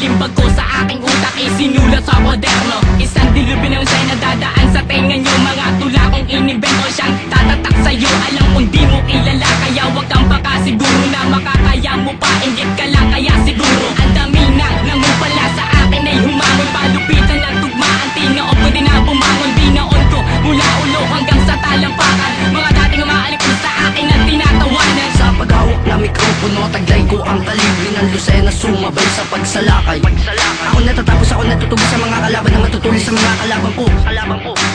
Timbag ko sa aking utak isinulat sa kwaderno. Isang dilubyo ng say na dadaan sa tenga nyo. Mga tula kong inibento siyang tatatak sa'yo. Alam kong di mo kilala, kaya wag kang pakasiguro na makakaya mo pa. Inggit ka lang kaya siguro ang dami na namupala sa akin ay humangon. Palupitan ng tugmaan, tinga o pwede na bumangon. Binaon ko mula ulo hanggang sa talampakan. Mga dating umaalipin sa akin at tinatawanan. Sa paghawak na mikropono, taglay ko ang kalibre ng Lucena. Sumabay sa pagsalakay. Ako natatapos, ako natutubos sa mga kalaban na matutuloy sa mga kalaban ko.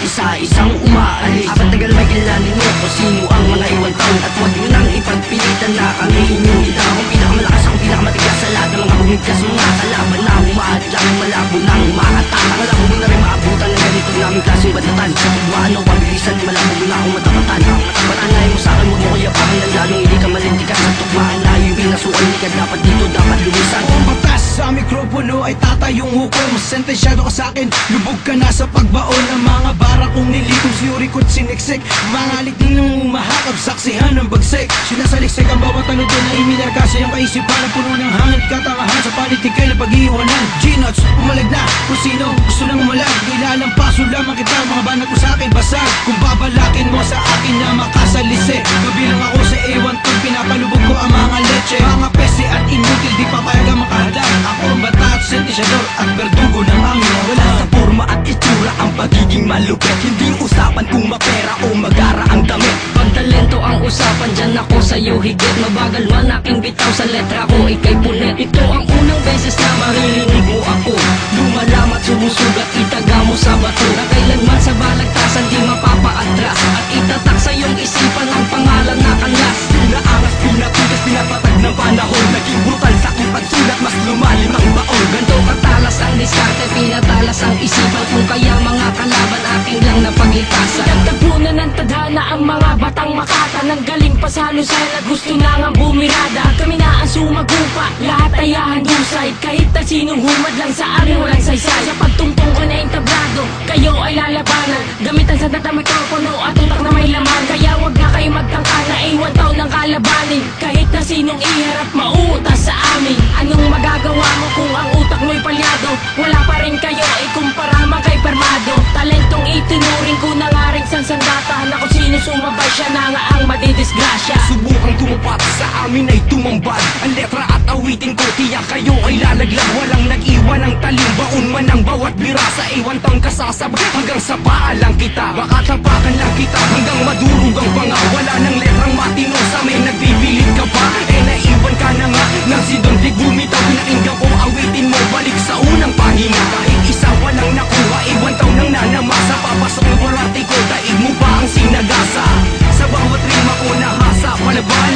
Isa-isang umaalis. Apat tagal may kilanin mo kung sino ang mga iwan taon. At huwag nyo nang ipagpilitan na kami inyong ita. Akong pinakamalakas, akong pinakamatigas sa lahat ng mga bumigkas. Mga kalaban na humahat lang, malabo nang makatata. Malabo mo na rin maabutan ng ganito naming klaseng badatan. Sa tugmaan o pabilisan, malabo mo na akong matapatan. Matanayan mo sa akin, huwag mo kayapakan ng lalong hindi ka malintikan. Sa tugmaan na yung pinasukan, hindi ka dapat dito, dapat lumisan. Ang batas sa mikropono ay tatayong hukom. Sentensyado ka sa'kin, lubog ka na sa pagbaon ng mga bara kong nilitong siuriko't siniksik. Mga liting nang umahakap, saksihan ng bagsik. Sinasaliksik ang bawat ano doon na iminarkasa yung kaisipan na puno ng hangin, katangahan sa panitikay na pag-iwanan. G-nuts, pumalag na kung sino gusto nang umalag. Ilalampaso lamang kita, mga banat ko sa'kin basag. Kung babalakin mo sa akin na makasalisi, kabilang ako sa ewan kung pinapalubog ko ang mga leche. Mga pese at inutil, di papayagang makahalang. Ako ang bata at sentensyador at berdugo ng aming wala. Sa forma at itsura ang pagiging malupit. Hindi usapan kung mapera o magara ang damit. Pag talento ang usapan, dyan ako sa'yo higit. Mabagal man aking bitaw sa letra ko, ikay punit. Ito ang unang beses na maririnig mo ako. Lumalamat, sumusugat, itaga mo sa bato. Na kailanman sa balagtasan di mapapaatras. At itatak sa iyong isipan ang pangalan na kanlas. Pinaangas, pinatugas, pinapatag ng panahon. Naging brutal sa aking pagsulat, mas lumalim ang baon. Ganto katalas ang diskarte, pinatalas ang isipan. Kung kaya mga kalaban aking lang napagligtasan. Nagtabunan ng tadhana ang mga batang makata. Nanggaling pa sa lusay na gusto na nga bumirada. Kami na ang sumagupa, lahat ay handusay. Kahit na sinong humad lang sa amin walang saysay. Sa pagtungtong ko na entablado, kayo ay lalabanan. Gamitan sa data mikropono at utak na may laman. Kaya wag na kayo magtangka na iwan taon ng kalabanin. Kahit na sinong iharap mauutas sa amin. Anong magagawa mo kung ang utak mo'y palyado? Wala pa rin kayo ikumpara man kay Permado. Talentong itinuring ko na nga rin sansandata. Na kung sino sumabay siya na nga ang madidisgrasya. Subukang tumapat sa amin ay tumambad. Ang letra at awitin ko, tiyak kayo ay lalaglag. Walang nag-iwan ng talim, baon man ang bawat bira. Sa iwan taong kasasab hanggang sa paalang kita. Baka tapakan lang kita hanggang madurog ang panga. Wala nang letrang matino sa may nagbibilid ka pa. Naiwan ka na nga nang si Don Big bumitaw. Pinakinggan ko awitin mo, balik sa unang pahina. Kahit isa walang nakuha, iwan taon nang nanamasa. Papasok ng parati ko, daig mo ba ang sinagasa? Sa bawat rima ko nahasa, palaban.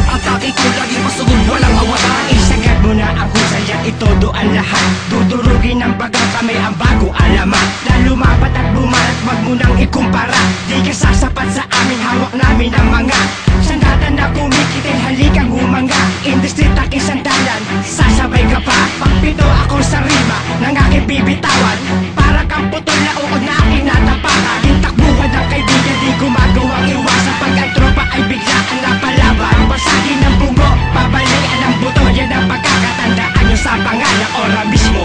Atake ko laging pasugod, walang awatan. Isagad mo na ang husay at itodo ang lahat. Dudurugin ng bagang kami ang bago alamat. Na lumapat at bumarat, wag mo nang ikumpara. Di ka sasapat sa amin, hawak namin ang mga sandata na kumikitin, halikang humanga. Industry taking sandalan, sasabay ka pa. Pagpito ako sa rima, ng aking bibitawan. Para kang putol na uod na aking natapakan. Hintakbuhan ng kaibigan, di gumagawang iwasan. Pag ang tropa ay biglaan na palaban. Basagin ng bungo, babalian ng buto. Yan ang pagkakatandaan nyo sa pangalang ora mismo.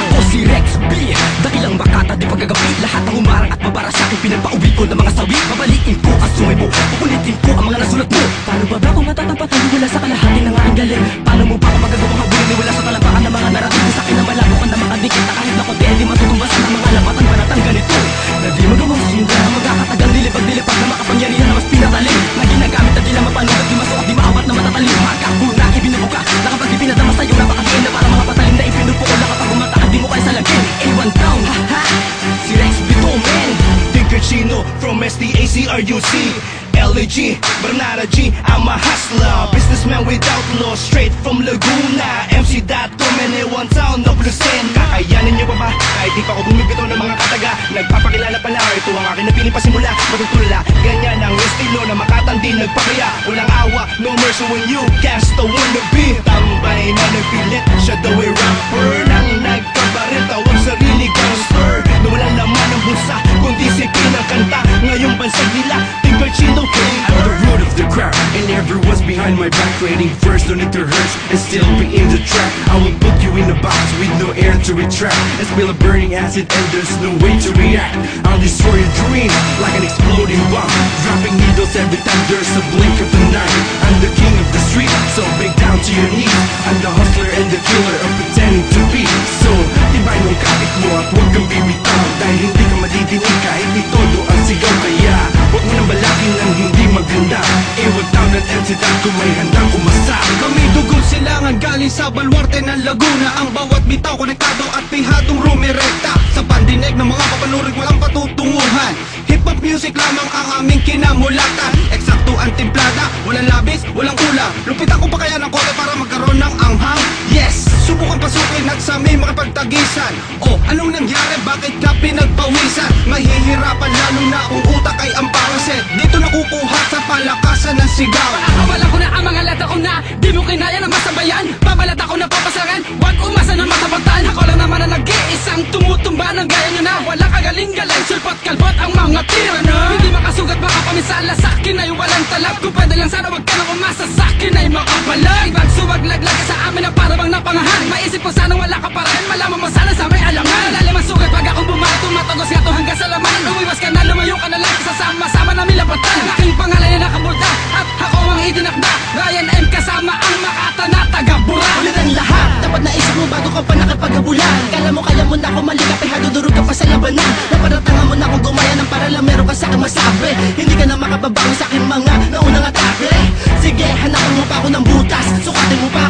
Ako si Rex B, dakilang makata di pagkagapi. Lahat ng humarang at mabara sa akin, pinagpauwi ko ng mga sawi. Babalikin ko ang sungay mo, pupulitin ko ang mga nasulat mo. Paano ba kung matatapat ang wala sa kalahati ng aking galing? Paano mo pa kung magagawang habulin ni wala sa talapakan ng mga naratibo sa akin na malabo ka na makadikit? Na kahit na konti, di matutumbasan ang mga lapatan panatang ganito. Na di magawang sinda, magkakatagang dilipag-dilipag na makapangyarihan na mas pinatalim. Na ginagamit na di lang mapanugat, di masuot, di maawat na matatalim. Magkakuna, ibinubuka, na kapag ipinadama sa'yo napakadiin na para mga patalim na ipinupo ko. Na kapag umatakad, di mo kaya sa lagin. A1 down, haha, si Rex Bito, man. Chino from STACRUC LAG, Bernarda G, I'm a hustler. Businessman without law, straight from Laguna. MC.com and A1 Town of Lucena. Kakayanin nyo pa ba? Kahit di pa ako bumibito ng mga kataga. Nagpapakilala pala, ito ang akin na pinipasimula. Matutula, ganyan ang estilo na makatandi nagpakaya. Walang awa, no mercy when you cast the wannabe. Tambay na nagpilit, siya daw ay rapper. Nang nagkabaril, tawag sarili gangster. Na walang laman ng bulsa, kundi sipin ang kanta. Ngayong bansag nila, Tinker Chino King. I'm the root of of the crowd, and everyone's behind my back, creating first, no need to rehearse, and still be in the track. I will put you in a box with no air to retract, and spill a burning acid and there's no way to react. I'll destroy your dream like an exploding bomb, dropping needles every time there's a blink of an eye. I'm the king of the street, so break down to your knees. I'm the hustler and the killer of pretending to be. So, tibay ng kapit mo at huwag kang bibitaw, dahil hindi ka madidinig kahit itodo ang sigaw. Kaya, huwag mo nang balakin ng hindi maganda, iwag down ang entidad kung may handang kumasa. Kami dugong silangan galing sa baluarte ng Laguna. Ang bawat bitaw konektado at pihadong rumirekta sa pandinig ng mga papanurig walang patutunguhan. Hip-hop music lamang ang aming kinamulatan. Eksakto ang timplada, walang labis, walang kulang. Lupitan ko pa kaya ng kote para magkaroon ng anghang. Yes, subukan pasukin at sa may makipagtagisan. Oh, anong nangyari? Bakit ka pinagpawisan? Mahihirapan lalo na kung utak ay ang pangaset. Dito nakukuha sa palakasan ng sigaw. Akawala ko na ang mga lata ko na di mo kinaya na masabayan. Babalata ko na papasaran, wag umasa na matapatan. Ako lang naman ang nag-iisang tumutumba ng gaya nyo na wala kagaling-galing, sulpat kalbot ang mga tira na hindi makasugat, makapamisala sa akin ay walang talab. Kung pwede lang sana wag ka nang umasa sa akin ay makapalag. Ibang suwag laglag ka sa amin na para bang napangahan. Maisip ko sana wala ka pa rin, malaman mo sana sa may alangan. Malalim ang sugat pag akong bumato, tumatagos nga to hanggang sa laman. Umiwas ka na, lumayo ka na lang, kasama-sama namin lapatan. Ang aking pangalan ay nakabulta at ako ang itinakda. Ryan M kasama ang Makata na taga-Bura. Ulit ang lahat, dapat naisip mo bago ka pa nakipaghabulan. Kala mo kaya mo na ako malikap, ihadudurog ka pa sa labanan. Naparatangan mo na akong gumaya ng para lang meron ka sa akin masabi. Hindi ka na makababago sa aking mga naunang atake. Sige, hanapan mo pa ako ng butas, sukatin mo pa